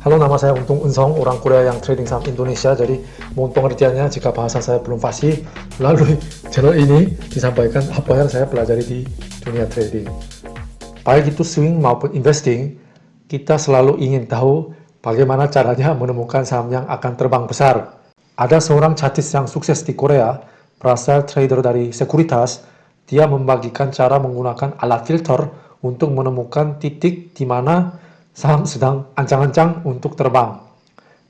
Halo, nama saya Untung Unsong, orang Korea yang trading saham Indonesia. Jadi, mohon pengertiannya jika bahasa saya belum fasih. Melalui channel ini disampaikan apa yang saya pelajari di dunia trading. Baik itu swing maupun investing, kita selalu ingin tahu bagaimana caranya menemukan saham yang akan terbang besar. Ada seorang chatis yang sukses di Korea, berasal trader dari sekuritas. Dia membagikan cara menggunakan alat filter untuk menemukan titik di mana saham sedang ancang-ancang untuk terbang.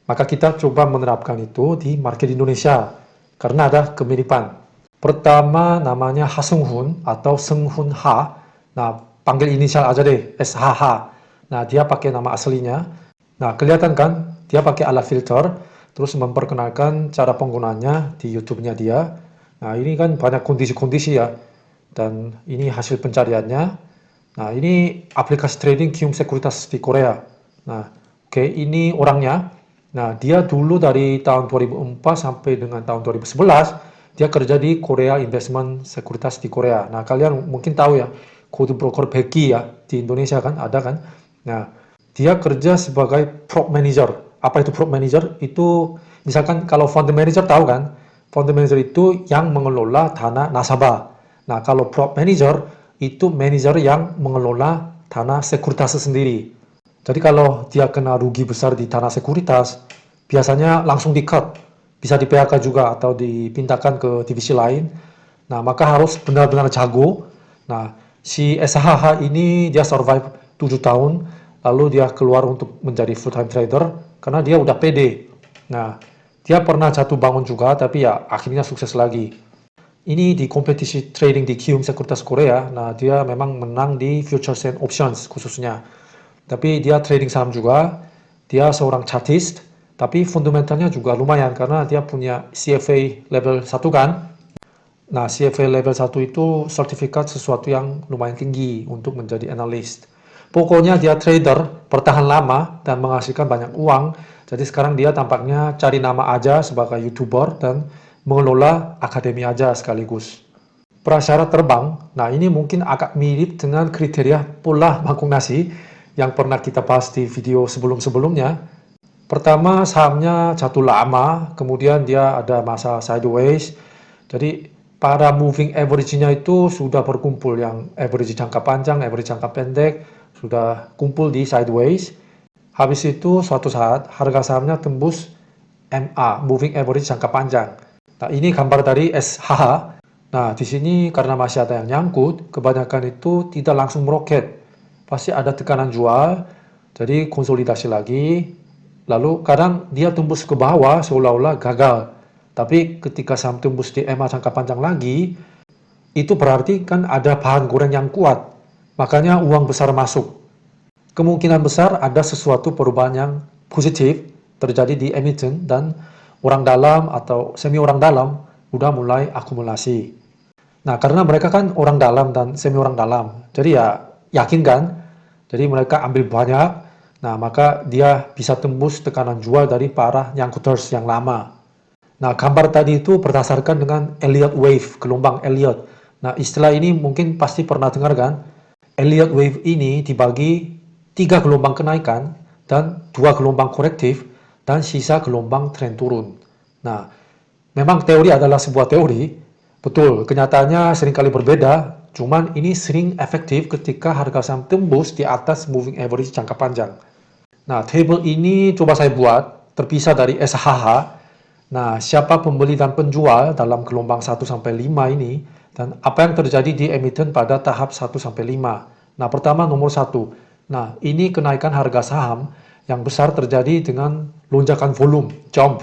Maka kita coba menerapkan itu di market Indonesia karena ada kemiripan. Pertama namanya Ha Seung Hoon atau Seung Hoon Ha. Nah, panggil inisial aja deh, SHH. Nah, dia pakai nama aslinya. Nah, kelihatan kan? Dia pakai alat filter, terus memperkenalkan cara penggunanya di YouTube-nya dia. Nah, ini kan banyak kondisi-kondisi ya. Dan ini hasil pencariannya. Nah, ini aplikasi trading Kium Sekuritas di Korea. Nah, oke, ini orangnya. Nah, dia dulu dari tahun 2004 sampai dengan tahun 2011, dia kerja di Korea Investment Sekuritas di Korea. Nah, kalian mungkin tahu ya, kode broker Becky ya, di Indonesia kan, ada kan. Nah, dia kerja sebagai prop manager. Apa itu prop manager? Itu, misalkan kalau fund manager tahu kan, fund manager itu yang mengelola dana nasabah. Nah, kalau prop manager, itu manajer yang mengelola tanah sekuritas sendiri. Jadi kalau dia kena rugi besar di tanah sekuritas, biasanya langsung di-cut. Bisa di PHK juga atau dipindahkan ke divisi lain. Nah, maka harus benar-benar jago. Nah, si SHH ini dia survive 7 tahun, lalu dia keluar untuk menjadi full-time trader karena dia udah pede. Nah, dia pernah jatuh bangun juga, tapi ya akhirnya sukses lagi. Ini di kompetisi trading di Kium Sekuritas Korea. Nah, dia memang menang di futures and options khususnya. Tapi dia trading saham juga. Dia seorang chartist, tapi fundamentalnya juga lumayan karena dia punya CFA level 1 kan. Nah, CFA level 1 itu sertifikat sesuatu yang lumayan tinggi untuk menjadi analis. Pokoknya dia trader, bertahan lama dan menghasilkan banyak uang. Jadi sekarang dia tampaknya cari nama aja sebagai YouTuber dan mengelola akademi aja sekaligus. Prasyarat terbang, nah ini mungkin agak mirip dengan kriteria pola mangkuk nasi yang pernah kita bahas di video sebelum-sebelumnya. Pertama, sahamnya jatuh lama, kemudian dia ada masa sideways. Jadi pada moving average-nya itu sudah berkumpul, yang average jangka panjang, average jangka pendek, sudah kumpul di sideways. Habis itu suatu saat harga sahamnya tembus MA, moving average jangka panjang. Nah, ini gambar dari SHH. Nah, di sini karena masih ada yang nyangkut, kebanyakan itu tidak langsung meroket. Pasti ada tekanan jual, jadi konsolidasi lagi. Lalu kadang dia tembus ke bawah seolah-olah gagal. Tapi ketika saham tembus di MA jangka panjang lagi, itu berarti kan ada bahan goreng yang kuat. Makanya uang besar masuk. Kemungkinan besar ada sesuatu perubahan yang positif terjadi di emiten dan orang dalam atau semi orang dalam udah mulai akumulasi. Nah, karena mereka kan orang dalam dan semi orang dalam, jadi ya yakin kan? Jadi mereka ambil banyak, nah maka dia bisa tembus tekanan jual dari para nyangkuters yang lama. Nah, gambar tadi itu berdasarkan dengan Elliott Wave, gelombang Elliott. Nah, istilah ini mungkin pasti pernah dengar kan? Elliott Wave ini dibagi 3 gelombang kenaikan dan 2 gelombang korektif dan sisa gelombang tren turun. Nah, memang teori adalah sebuah teori, betul, kenyataannya seringkali berbeda, cuman ini sering efektif ketika harga saham tembus di atas moving average jangka panjang. Nah, table ini coba saya buat, terpisah dari SHH. Nah, siapa pembeli dan penjual dalam gelombang 1-5 ini, dan apa yang terjadi di emiten pada tahap 1-5. Nah, pertama nomor 1. Nah, ini kenaikan harga saham yang besar terjadi dengan lonjakan volume, jump.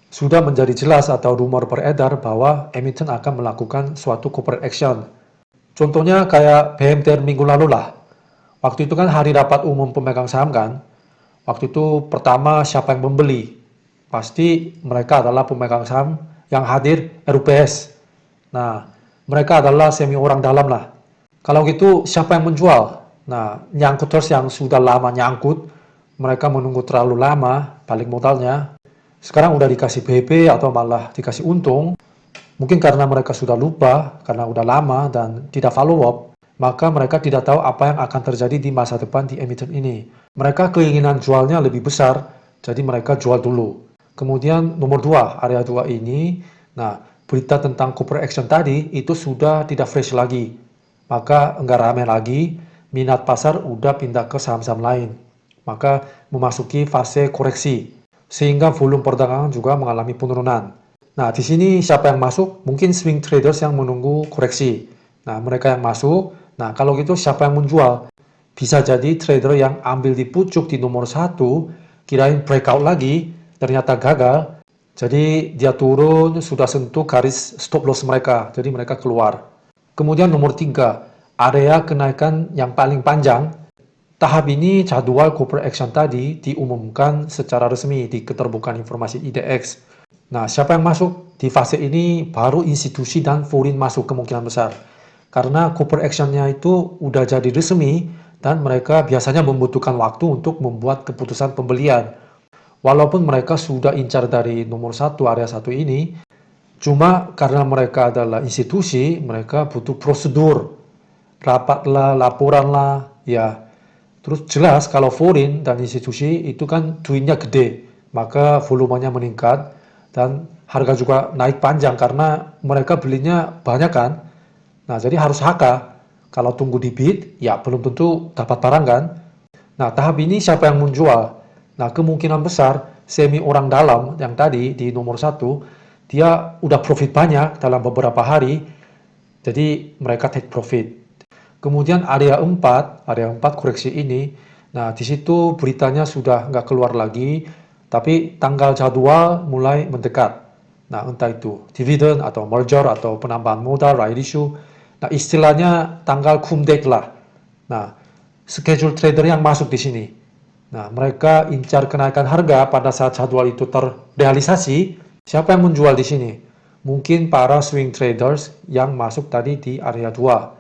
Sudah menjadi jelas atau rumor beredar bahwa emiten akan melakukan suatu corporate action. Contohnya kayak BMTR minggu lalu lah. Waktu itu kan hari rapat umum pemegang saham kan. Waktu itu pertama siapa yang membeli? Pasti mereka adalah pemegang saham yang hadir RUPS. Nah, mereka adalah semi orang dalam lah. Kalau gitu siapa yang menjual? Nah, nyangkuters yang sudah lama nyangkut, mereka menunggu terlalu lama, balik modalnya. Sekarang udah dikasih BP atau malah dikasih untung. Mungkin karena mereka sudah lupa, karena udah lama dan tidak follow up. maka mereka tidak tahu apa yang akan terjadi di masa depan di emiten ini. Mereka keinginan jualnya lebih besar, jadi mereka jual dulu. Kemudian nomor 2, area 2 ini, nah berita tentang corporate action tadi itu sudah tidak fresh lagi. Maka enggak ramai lagi, minat pasar udah pindah ke saham-saham lain. Maka memasuki fase koreksi, sehingga volume perdagangan juga mengalami penurunan. Nah, di sini siapa yang masuk? Mungkin swing traders yang menunggu koreksi. Nah, mereka yang masuk. Nah, kalau gitu siapa yang menjual? Bisa jadi trader yang ambil di pucuk di nomor 1, kirain breakout lagi, ternyata gagal. Jadi dia turun, sudah sentuh garis stop loss mereka. Jadi mereka keluar. Kemudian nomor 3, area kenaikan yang paling panjang. Tahap ini jadwal corporate action tadi diumumkan secara resmi di keterbukaan informasi IDX. Nah, siapa yang masuk? Di fase ini baru institusi dan foreign masuk kemungkinan besar. Karena corporate action-nya itu udah jadi resmi dan mereka biasanya membutuhkan waktu untuk membuat keputusan pembelian. Walaupun mereka sudah incar dari nomor 1 area 1 ini, cuma karena mereka adalah institusi, mereka butuh prosedur. Rapat lah, laporan lah, ya. Terus jelas kalau foreign dan institusi itu kan duitnya gede, maka volumenya meningkat dan harga juga naik panjang karena mereka belinya banyak kan. Nah, jadi harus HK. Kalau tunggu di bid, ya belum tentu dapat barang kan. Nah, tahap ini siapa yang menjual? Nah, kemungkinan besar semi orang dalam yang tadi di nomor 1, dia udah profit banyak dalam beberapa hari, jadi mereka take profit. Kemudian area 4 koreksi ini, nah di situ beritanya sudah nggak keluar lagi, tapi tanggal jadwal mulai mendekat. Nah, entah itu dividend atau merger atau penambahan modal, right issue. Nah, istilahnya tanggal cum date lah. Nah, schedule trader yang masuk di sini. Nah, mereka incar kenaikan harga pada saat jadwal itu terrealisasi. Siapa yang menjual di sini? Mungkin para swing traders yang masuk tadi di area 2.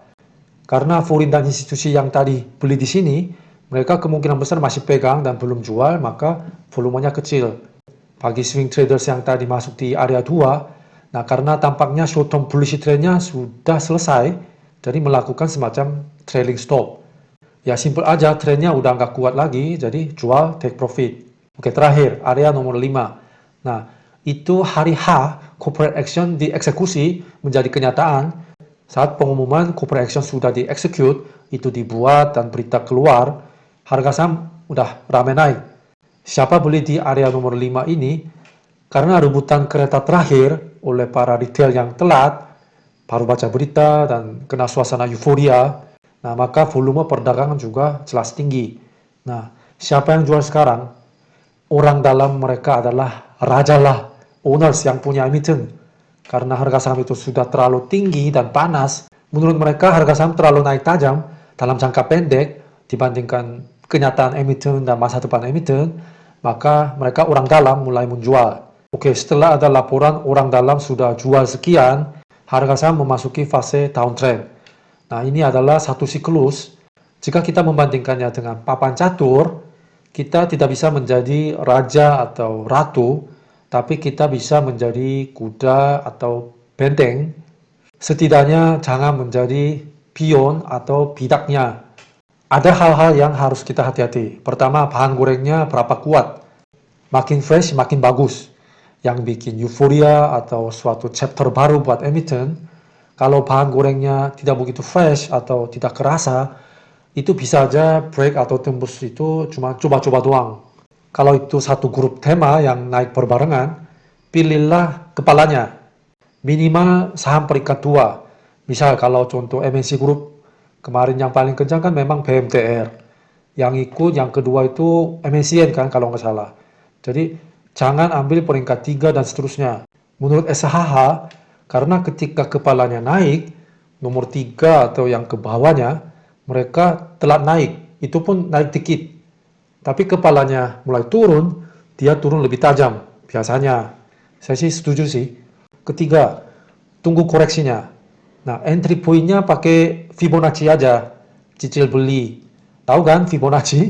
Karena foreign dan institusi yang tadi beli di sini, mereka kemungkinan besar masih pegang dan belum jual, maka volumenya kecil. Bagi swing traders yang tadi masuk di area 2, nah karena tampaknya short term bullish trendnya sudah selesai, jadi melakukan semacam trailing stop. Ya simple aja, trennya udah nggak kuat lagi, jadi jual, take profit. Oke, terakhir, area nomor 5. Nah, itu hari H, corporate action dieksekusi menjadi kenyataan. Saat pengumuman corporate action sudah dieksekut, itu dibuat dan berita keluar, harga saham udah rame naik. Siapa beli di area nomor 5 ini? Karena rebutan kereta terakhir oleh para retail yang telat, baru baca berita dan kena suasana euforia, nah maka volume perdagangan juga jelas tinggi. Nah, siapa yang jual sekarang? Orang dalam mereka adalah raja lah, owners yang punya emiten. Karena harga saham itu sudah terlalu tinggi dan panas, menurut mereka harga saham terlalu naik tajam dalam jangka pendek dibandingkan kenyataan emiten dan masa depan emiten, maka mereka orang dalam mulai menjual. Oke, setelah ada laporan orang dalam sudah jual sekian, harga saham memasuki fase downtrend. Nah, ini adalah satu siklus. Jika kita membandingkannya dengan papan catur, kita tidak bisa menjadi raja atau ratu, tapi kita bisa menjadi kuda atau benteng. Setidaknya jangan menjadi pion atau bidaknya. Ada hal-hal yang harus kita hati-hati. Pertama, bahan gorengnya berapa kuat. Makin fresh, makin bagus. Yang bikin euforia atau suatu chapter baru buat emiten, kalau bahan gorengnya tidak begitu fresh atau tidak kerasa, itu bisa aja break atau tembus itu cuma coba-coba doang. Kalau itu satu grup tema yang naik berbarengan, pilihlah kepalanya. Minimal saham peringkat 2. Misal kalau contoh MNC Group, kemarin yang paling kencang kan memang BMTR. Yang ikut yang kedua itu MNCN kan kalau nggak salah. Jadi jangan ambil peringkat 3 dan seterusnya. Menurut SHH, karena ketika kepalanya naik, nomor 3 atau yang ke bawahnya, mereka telat naik. Itu pun naik dikit. Tapi kepalanya mulai turun, dia turun lebih tajam. Biasanya, saya sih setuju sih. Ketiga, tunggu koreksinya. Nah, entry point-nya pakai Fibonacci aja. Cicil beli. Tahu kan Fibonacci?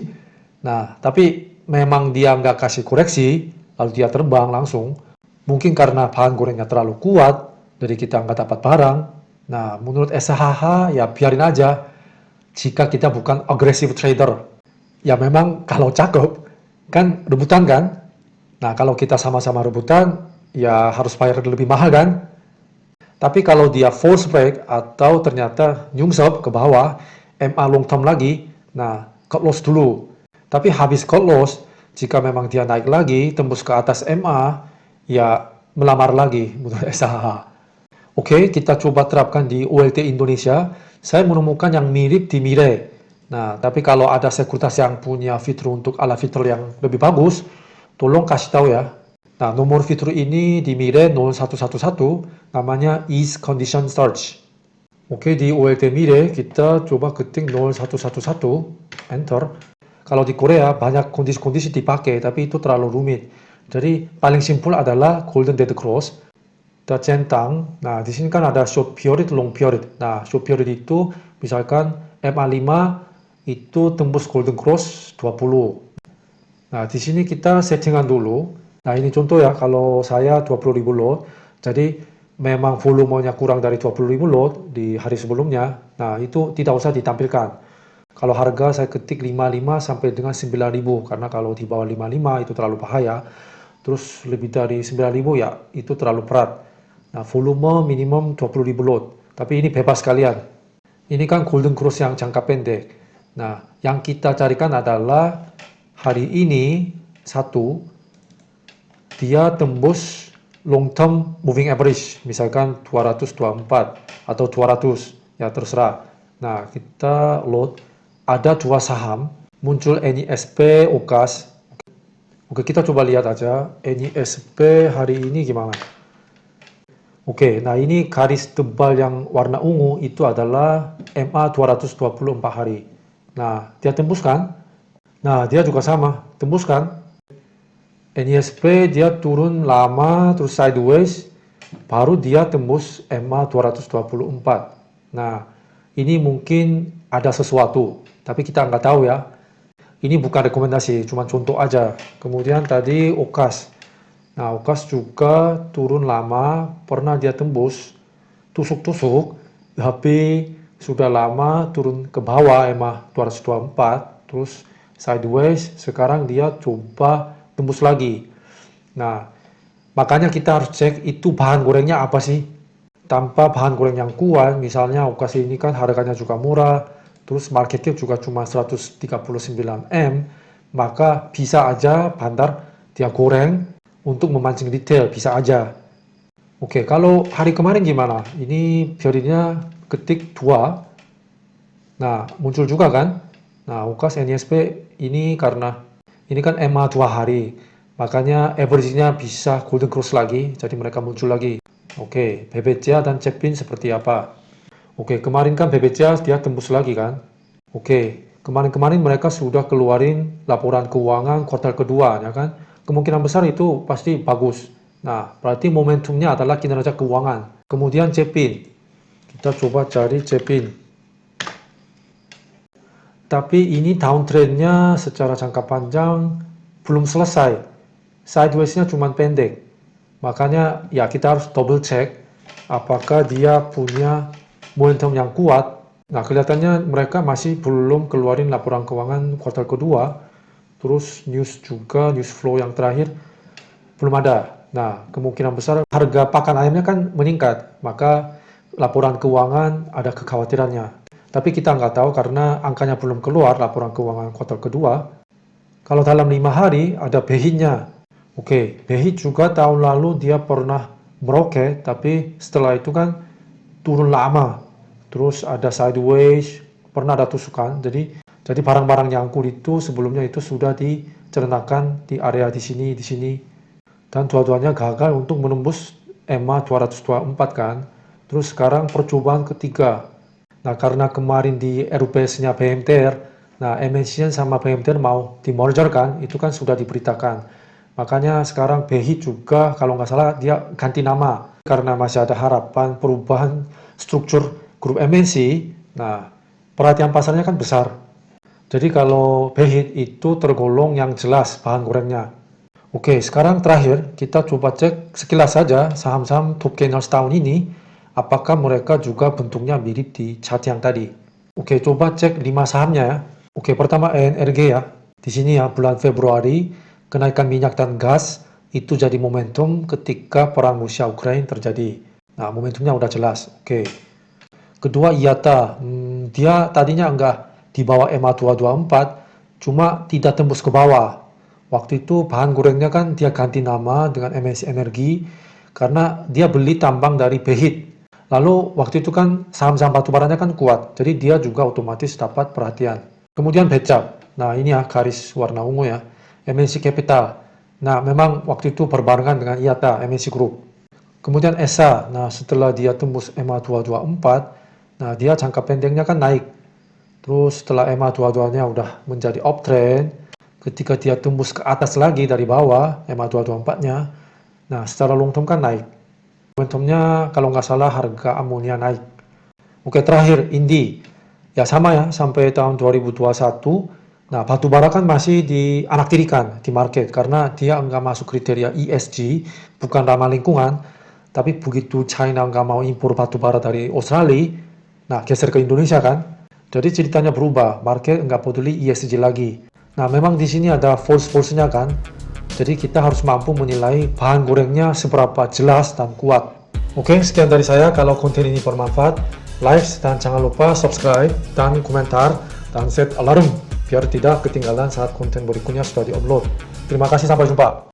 Nah, tapi memang dia nggak kasih koreksi, lalu dia terbang langsung. Mungkin karena bahan gorengnya terlalu kuat, jadi kita nggak dapat barang. Nah, menurut SHH ya biarin aja. jika kita bukan aggressive trader. Ya memang kalau cakep, kan rebutan kan? Nah kalau kita sama-sama rebutan, ya harus bayar lebih mahal kan? Tapi kalau dia false break atau ternyata nyungsep ke bawah, MA long term lagi, nah cut loss dulu. Tapi habis cut loss, jika memang dia naik lagi, tembus ke atas MA, ya melamar lagi menurut SHH. Oke, kita coba terapkan di OLT Indonesia. Saya menemukan yang mirip di Mire. Nah, tapi kalau ada sekuritas yang punya fitur untuk ala fitur yang lebih bagus, tolong kasih tahu ya. Nah, nomor fitur ini di Mire 0111, namanya Ease Condition Search. Oke, di OLT Mire kita coba ketik 0111, enter. Kalau di Korea banyak kondisi-kondisi dipakai, tapi itu terlalu rumit. Jadi paling simpel adalah Golden Dead Cross. Kita centang. Nah, di sini kan ada short period, long period. Nah, short period itu misalkan MA5 itu tembus golden cross 20. Nah, di sini kita settingan dulu. Nah, ini contoh ya, kalau saya 20.000 lot. Jadi, memang volumenya kurang dari 20.000 lot di hari sebelumnya. Nah, itu tidak usah ditampilkan. Kalau harga saya ketik 55 sampai dengan 9.000, karena kalau di bawah 55 itu terlalu bahaya. Terus lebih dari 9.000 ya itu terlalu berat. Nah, volume minimum 20.000 lot. Tapi ini bebas kalian. Ini kan golden cross yang jangka pendek. Nah, yang kita carikan adalah hari ini satu, dia tembus long term moving average. Misalkan 224 atau 200. Ya, terserah. Nah, kita load. Ada dua saham. Muncul NISP, OKAS. Oke, kita coba lihat aja. NISP hari ini gimana. Oke, nah ini garis tebal yang warna ungu itu adalah MA 224 hari. Nah, dia tembus kan? Nah, dia juga sama, tembus kan? NISP dia turun lama, terus sideways, baru dia tembus MA 224. Nah, ini mungkin ada sesuatu, tapi kita nggak tahu ya. Ini bukan rekomendasi, cuma contoh aja. Kemudian tadi OKAS. Nah, OKAS juga turun lama, pernah dia tembus, tusuk-tusuk, tapi sudah lama turun ke bawah MA 224, terus sideways, sekarang dia coba tembus lagi. Nah, makanya kita harus cek itu bahan gorengnya apa sih. Tanpa bahan goreng yang kuat, misalnya OKAS ini kan harganya juga murah, terus market cap juga cuma 139 M, maka bisa aja bandar dia goreng untuk memancing detail, bisa aja. Oke, kalau hari kemarin gimana? Ini periodenya ketik 2. Nah, muncul juga kan? Nah, UKAS NISP ini karena ini kan MA 2 hari. Makanya average-nya bisa golden cross lagi, jadi mereka muncul lagi. Oke, BBCA dan Cepin seperti apa? Oke, kemarin kan BBCA dia tembus lagi kan? Oke, kemarin-kemarin mereka sudah keluarin laporan keuangan kuartal kedua, ya kan? Kemungkinan besar itu pasti bagus. Nah, berarti momentumnya adalah kinerja keuangan. Kemudian Cepin. Kita coba cari Cepin. Tapi ini downtrendnya secara jangka panjang belum selesai. Sideways-nya cuma pendek. Makanya ya kita harus double check apakah dia punya momentum yang kuat. Nah, kelihatannya mereka masih belum keluarin laporan keuangan kuartal kedua. Terus news juga, news flow yang terakhir belum ada. Nah, kemungkinan besar harga pakan ayamnya kan meningkat, maka laporan keuangan ada kekhawatirannya. Tapi kita nggak tahu karena angkanya belum keluar laporan keuangan kuartal kedua. Kalau dalam 5 hari ada BEHIT-nya. Oke, BEHIT juga tahun lalu dia pernah meroket, tapi setelah itu kan turun lama. Terus ada sideways, pernah ada tusukan. Jadi barang-barang nyangkut itu sebelumnya itu sudah dicernakan di area di sini. Dan dua-duanya gagal untuk menembus MA 224 kan. Terus sekarang percobaan ketiga. Nah, karena kemarin di RUPS-nya BMTR, nah MNCN sama BMTR mau di-merger kan, itu kan sudah diberitakan. Makanya sekarang BEHIT juga kalau nggak salah dia ganti nama. Karena masih ada harapan perubahan struktur grup MNC, nah perhatian pasarnya kan besar. Jadi kalau BEHIT itu tergolong yang jelas bahan gorengnya. Oke, sekarang terakhir kita coba cek sekilas saja saham-saham top gainers tahun ini, apakah mereka juga bentuknya mirip di chart yang tadi. Oke, coba cek 5 sahamnya ya. Oke, pertama ENRG ya. Di sini ya, bulan Februari, kenaikan minyak dan gas itu jadi momentum ketika perang Rusia Ukraina terjadi. Nah, momentumnya udah jelas. Oke. Kedua, IATA. Dia tadinya enggak di bawah EMA 224, cuma tidak tembus ke bawah. Waktu itu bahan gorengnya kan dia ganti nama dengan MNC Energi karena dia beli tambang dari Behit. Lalu waktu itu kan saham-saham batubaranya kan kuat, jadi dia juga otomatis dapat perhatian. Kemudian Becap, nah ini ya garis warna ungu ya, MNC Capital. Nah memang waktu itu berbarengan dengan IATA, MNC Group. Kemudian ESA, nah setelah dia tembus EMA 224, nah dia jangka pendeknya kan naik. Terus setelah EMA 22-nya udah menjadi uptrend, ketika dia tembus ke atas lagi dari bawah, EMA 224-nya, nah secara long term kan naik. Momentumnya kalau nggak salah harga amonia naik. Oke, terakhir Indi. Ya sama ya, sampai tahun 2021. Nah, batu bara kan masih dianaktirikan di market karena dia nggak masuk kriteria ESG, bukan ramah lingkungan. Tapi begitu China nggak mau impor batu bara dari Australia, nah geser ke Indonesia kan. Jadi ceritanya berubah, market nggak peduli ESG lagi. Nah, memang di sini ada false-false-nya kan. Jadi kita harus mampu menilai bahan gorengnya seberapa jelas dan kuat. Oke, sekian dari saya. Kalau konten ini bermanfaat, like dan jangan lupa subscribe dan komentar dan set alarm biar tidak ketinggalan saat konten berikutnya sudah di-upload. Terima kasih, sampai jumpa.